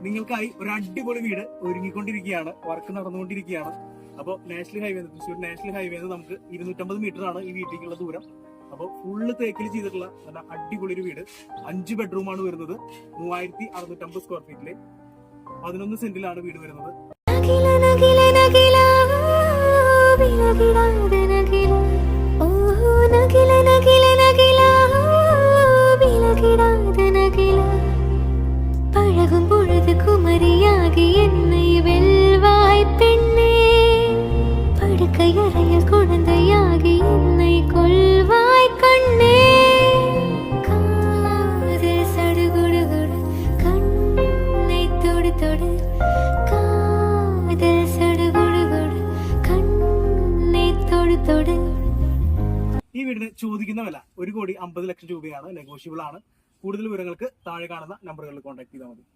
നിങ്ങൾക്കായി ഒരു അടിപൊളി വീട് ഒരുങ്ങിക്കൊണ്ടിരിക്കുകയാണ്, വർക്ക് നടന്നുകൊണ്ടിരിക്കുകയാണ്. അപ്പോൾ തൃശ്ശൂർ നാഷണൽ ഹൈവേ നമുക്ക് 250 മീറ്റർ ആണ് ഈ വീട്ടിലേക്കുള്ള ദൂരം. അപ്പോൾ ഫുള്ള് തേക്കിൽ ചെയ്തിട്ടുള്ള നല്ല അടിപൊളി ഒരു വീട്. 5 ബെഡ്റൂമാണ് വരുന്നത്. 3650 സ്ക്വയർ ഫീറ്റില് 11 സെന്റിലാണ് വീട് വരുന്നത്. பழகும் பொழுது குமரியாகி என்னை வெல்வாய் பெண்ணே, படுக்கையறையில் குழந்தையாகி என்னை கொள்வாய் கண்ணே. காதல் சடுகுடுகுடு கண்ணை தொடு தொடு, காதல் சடுகுடுகுடு கண்ணை தொடு தொடு. ഈ വീടിന് ചോദിക്കുന്ന വില 1,50,00,000 രൂപയാണ്. നെഗോഷ്യബിൾ ആണ്. കൂടുതൽ വിവരങ്ങൾക്ക് താഴെ കാണുന്ന നമ്പറുകളിൽ കോൺടാക്ട് ചെയ്താൽ മതി.